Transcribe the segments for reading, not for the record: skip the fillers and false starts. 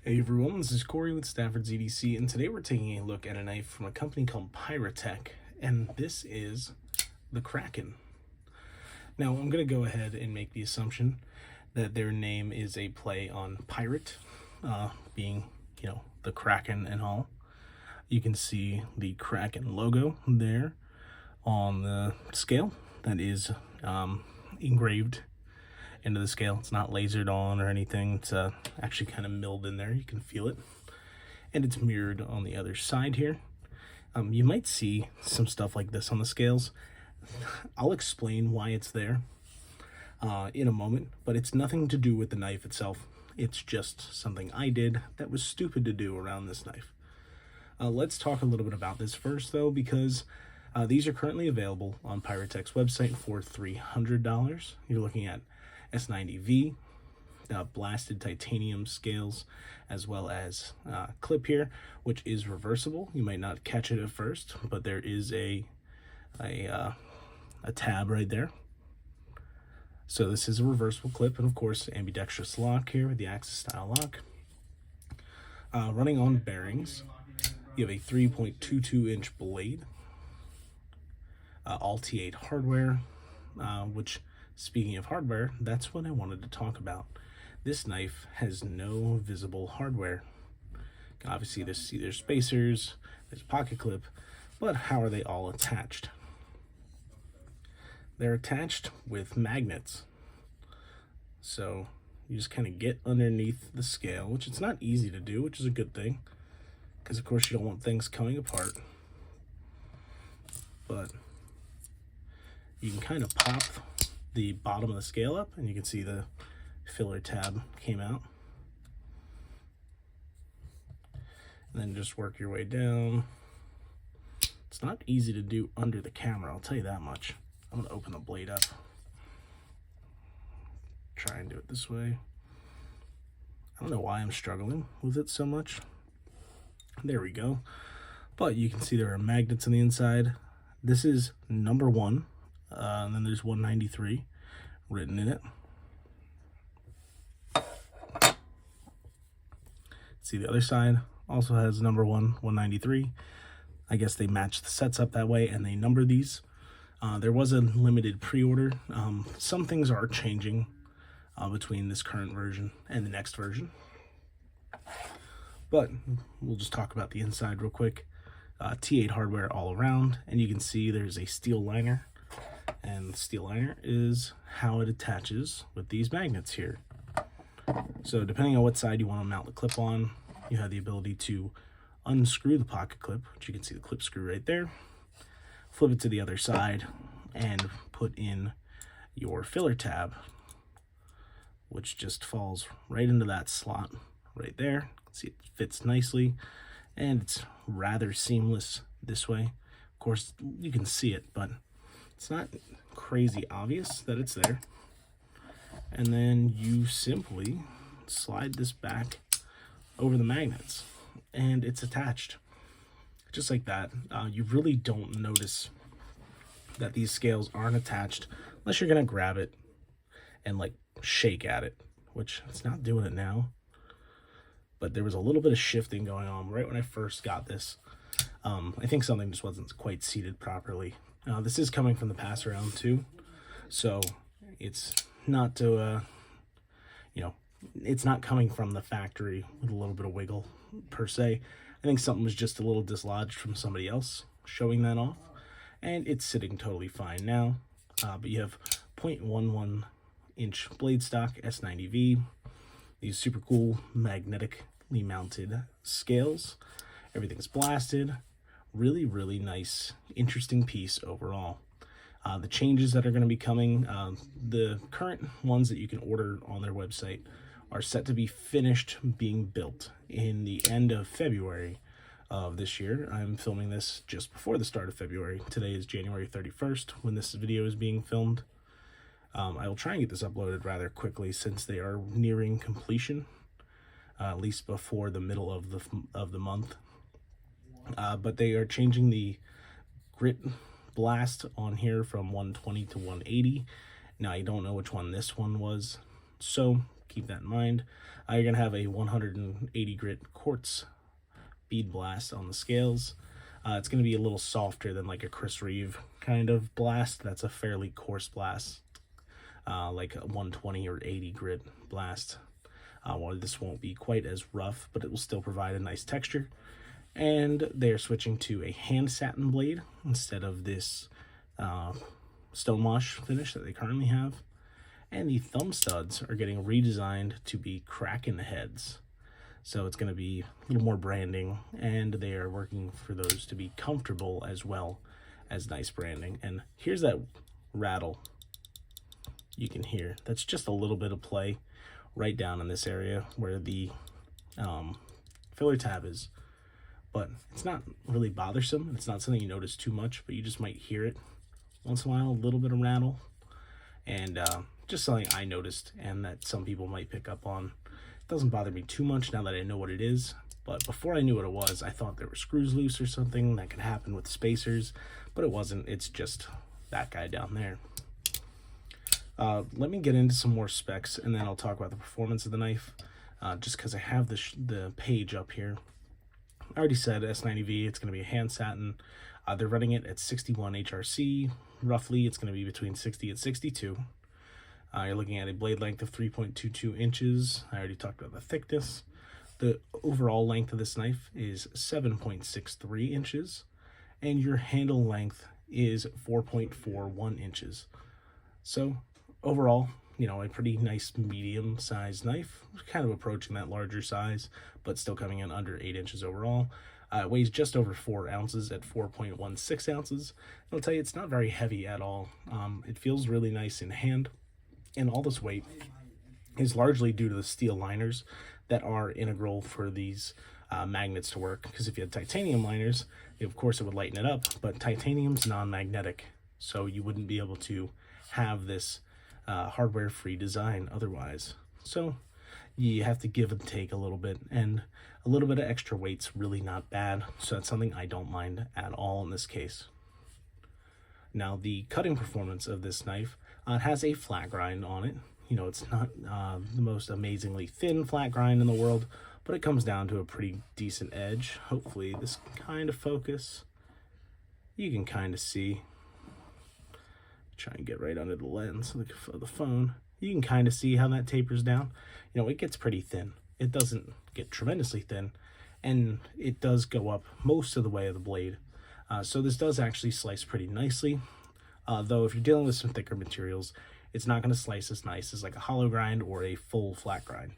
Hey everyone, this is Corey with Stafford's EDC, and today we're taking a look at a knife from a company called Piratech, and this is the Kraken. Now, I'm going to go ahead and make the assumption that their name is a play on pirate, being, the Kraken and all. You can see the Kraken logo there on the scale that is engraved into the scale. It's not lasered on or anything. It's actually kind of milled in there. You can feel it. And it's mirrored on the other side here. You might see some stuff like this on the scales. I'll explain why it's there in a moment, but it's nothing to do with the knife itself. It's just something I did that was stupid to do around this knife. Let's talk a little bit about this first, though, because these are currently available on Piratech's website for $300. You're looking at S90V, blasted titanium scales, as well as clip here, which is reversible. You might not catch it at first, but there is a tab right there. So this is a reversible clip, and of course ambidextrous lock here with the Axis style lock. Running on bearings, you have a 3.22-inch blade, all T8 hardware, which, speaking of hardware, that's what I wanted to talk about. This knife has no visible hardware. Obviously, there's spacers, there's a pocket clip, but how are they all attached? They're attached with magnets. So you just kind of get underneath the scale, which it's not easy to do, which is a good thing, because of course you don't want things coming apart. But you can kind of pop the bottom of the scale up, and you can see the filler tab came out. And then just work your way down. It's not easy to do under the camera, I'll tell you that much. I'm going to open the blade up. Try and do it this way. I don't know why I'm struggling with it so much. There we go. But you can see there are magnets on the inside. This is number 1. And then there's 193 written in it. See, the other side also has number 193. I guess they match the sets up that way, and they number these. There was a limited pre-order. Some things are changing between this current version and the next version. But we'll just talk about the inside real quick. T8 hardware all around, and you can see there's a steel liner. And the steel liner is how it attaches with these magnets here. So depending on what side you want to mount the clip on, you have the ability to unscrew the pocket clip, which you can see the clip screw right there, flip it to the other side, and put in your filler tab, which just falls right into that slot right there. See, it fits nicely, and it's rather seamless this way. Of course, you can see it, but it's not crazy obvious that it's there. And then you simply slide this back over the magnets, and it's attached. Just like that. You really don't notice that these scales aren't attached unless you're going to grab it and like shake at it, which it's not doing it now. But there was a little bit of shifting going on right when I first got this. I think something just wasn't quite seated properly. This is coming from the pass around too, so it's not to, it's not coming from the factory with a little bit of wiggle per se. I think something was just a little dislodged from somebody else showing that off, and it's sitting totally fine now. But you have 0.11 inch blade stock S90V, these super cool magnetically mounted scales. Everything's blasted. Really, really nice, interesting piece overall. The changes that are going to be coming, the current ones that you can order on their website are set to be finished being built in the end of February of this year. I'm filming this just before the start of February. Today is January 31st when this video is being filmed. I will try and get this uploaded rather quickly since they are nearing completion, at least before the middle of the month. But they are changing the grit blast on here from 120 to 180. Now, I don't know which one this one was, so keep that in mind. You're going to have a 180 grit quartz bead blast on the scales. It's going to be a little softer than like a Chris Reeve kind of blast. That's a fairly coarse blast, like a 120 or 80 grit blast. Well, this won't be quite as rough, but it will still provide a nice texture. And they're switching to a hand satin blade instead of this stonewash finish that they currently have. And the thumb studs are getting redesigned to be Kraken heads. So it's going to be a little more branding, and they are working for those to be comfortable as well as nice branding. And here's that rattle you can hear. That's just a little bit of play right down in this area where the filler tab is. But it's not really bothersome. It's not something you notice too much, but you just might hear it once in a while, a little bit of rattle. And just something I noticed and that some people might pick up on. It doesn't bother me too much now that I know what it is, but before I knew what it was, I thought there were screws loose or something that could happen with spacers, but it wasn't. It's just that guy down there. Let me get into some more specs, and then I'll talk about the performance of the knife, just because I have the page up here. I already said S90V, it's going to be a hand satin. They're running it at 61 HRC. Roughly, it's going to be between 60 and 62. You're looking at a blade length of 3.22 inches. I already talked about the thickness. The overall length of this knife is 7.63 inches, and your handle length is 4.41 inches. So overall, you know, a pretty nice medium-sized knife, kind of approaching that larger size, but still coming in under 8 inches overall. It weighs just over 4 ounces at 4.16 ounces. I'll tell you, it's not very heavy at all. It feels really nice in hand, and all this weight is largely due to the steel liners that are integral for these magnets to work. Because if you had titanium liners, of course it would lighten it up, but titanium's non-magnetic, so you wouldn't be able to have this hardware-free design otherwise. So you have to give and take a little bit, and a little bit of extra weight's really not bad, so that's something I don't mind at all in this case. Now, the cutting performance of this knife has a flat grind on it. You know, it's not the most amazingly thin flat grind in the world, but it comes down to a pretty decent edge. Hopefully this can kind of focus. You can kind of see. Try and get right under the lens of the phone. You can kind of see how that tapers down. You know, it gets pretty thin. It doesn't get tremendously thin, and it does go up most of the way of the blade. So this does actually slice pretty nicely, though if you're dealing with some thicker materials, it's not going to slice as nice as like a hollow grind or a full flat grind.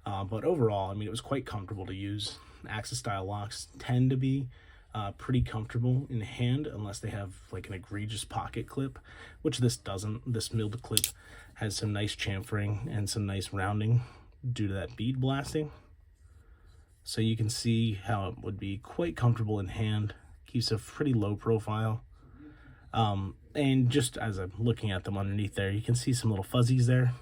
But overall, I mean, it was quite comfortable to use. Axis style locks tend to be pretty comfortable in hand unless they have like an egregious pocket clip, which this doesn't. This milled clip has some nice chamfering and some nice rounding due to that bead blasting. So you can see how it would be quite comfortable in hand. Keeps a pretty low profile. And just as I'm looking at them underneath there, you can see some little fuzzies there.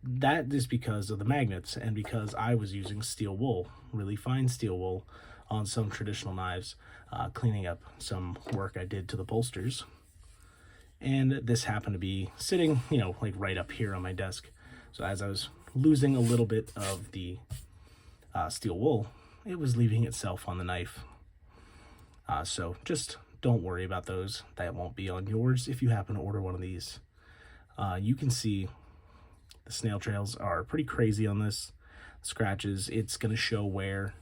That is because of the magnets and because I was using steel wool, really fine steel wool, on some traditional knives, cleaning up some work I did to the bolsters. And this happened to be sitting, you know, like right up here on my desk. So as I was losing a little bit of the steel wool, it was leaving itself on the knife. So just don't worry about those. That won't be on yours if you happen to order one of these. You can see the snail trails are pretty crazy on this. Scratches, it's going to show wear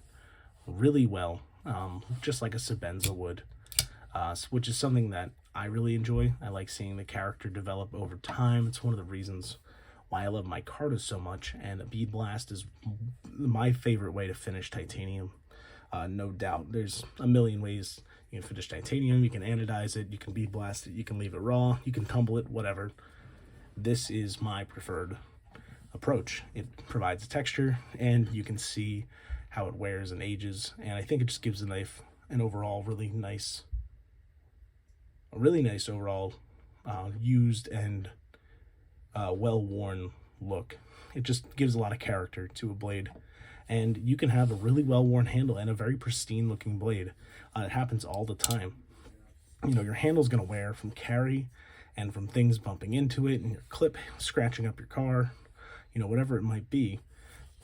really well, just like a Sebenza would, which is something that I really enjoy. I like seeing the character develop over time. It's one of the reasons why I love micarta so much, and a bead blast is my favorite way to finish titanium. No doubt. There's a million ways you can finish titanium. You can anodize it, you can bead blast it, you can leave it raw, you can tumble it, whatever. This is my preferred approach. It provides a texture, and you can see how it wears and ages, and I think it just gives the knife an overall really nice overall used and well-worn look. It just gives a lot of character to a blade, and you can have a really well-worn handle and a very pristine looking blade. It happens all the time. You know, your handle's going to wear from carry and from things bumping into it and your clip scratching up your car. whatever it might be.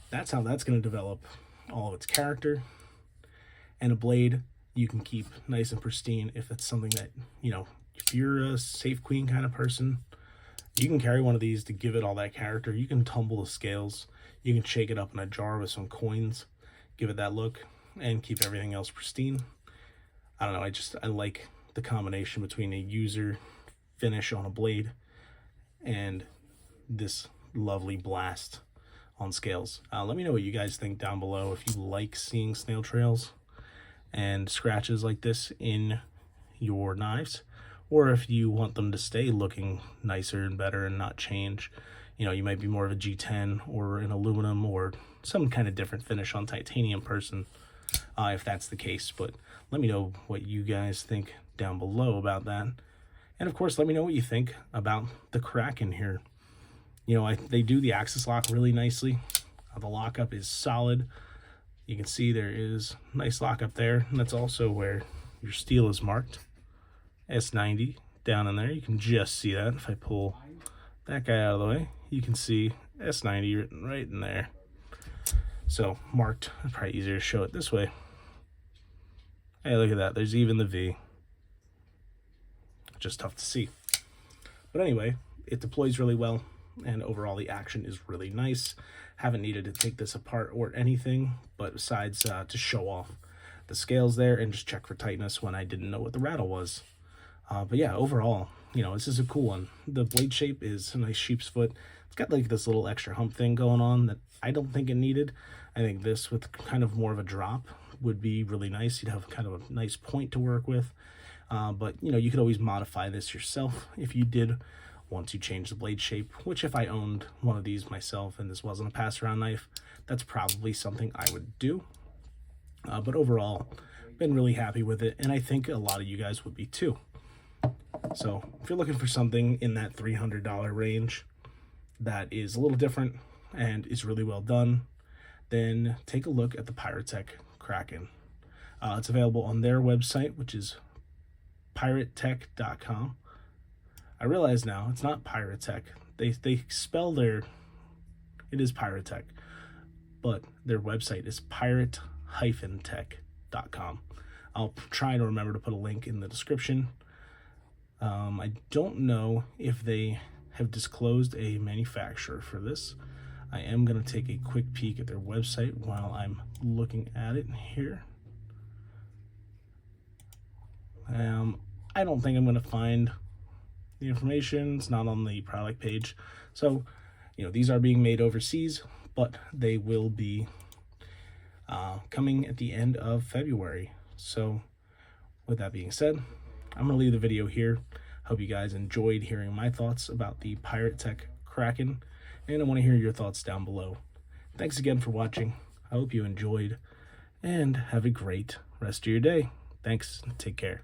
That's how that's going to develop all of its character. And a blade you can keep nice and pristine if it's something that, if you're a safe queen kind of person, you can carry one of these to give it all that character. You can tumble the scales. You can shake it up in a jar with some coins, give it that look, and keep everything else pristine. I don't know, I like the combination between a user finish on a blade and this lovely blast on scales. Let me know what you guys think down below, if you like seeing snail trails and scratches like this in your knives, or if you want them to stay looking nicer and better and not change. You might be more of a G10 or an aluminum or some kind of different finish on titanium person, if that's the case. But let me know what you guys think down below about that. And of course, let me know what you think about the Kraken here. They do the axis lock really nicely. The lockup is solid. You can see there is nice lockup there, and that's also where your steel is marked. S90 down in there. You can just see that. If I pull that guy out of the way, you can see S90 written right in there. So marked. It's probably easier to show it this way. Hey, look at that. There's even the V. Just tough to see. But anyway, it deploys really well, and overall the action is really nice. Haven't needed to take this apart or anything, but besides to show off the scales there and just check for tightness when I didn't know what the rattle was. But yeah, overall, this is a cool one. The blade shape is a nice sheep's foot. It's got like this little extra hump thing going on that I don't think it needed. I think this with kind of more of a drop would be really nice. You'd have kind of a nice point to work with. But you could always modify this yourself if you did want to change the blade shape, which if I owned one of these myself and this wasn't a pass-around knife, that's probably something I would do. But overall, been really happy with it, and I think a lot of you guys would be too. So if you're looking for something in that $300 range that is a little different and is really well done, then take a look at the Piratech Kraken. It's available on their website, which is Piratech.com. I realize now it's not Piratech. They spell it is Piratech, but their website is pirate-tech.com. I'll try to remember to put a link in the description. I don't know if they have disclosed a manufacturer for this. I am going to take a quick peek at their website while I'm looking at it here. I don't think I'm going to find the information. It's not on the product page. So, these are being made overseas, but they will be coming at the end of February. So, with that being said, I'm going to leave the video here. Hope you guys enjoyed hearing my thoughts about the Piratech Kraken, and I want to hear your thoughts down below. Thanks again for watching. I hope you enjoyed, and have a great rest of your day. Thanks. Take care.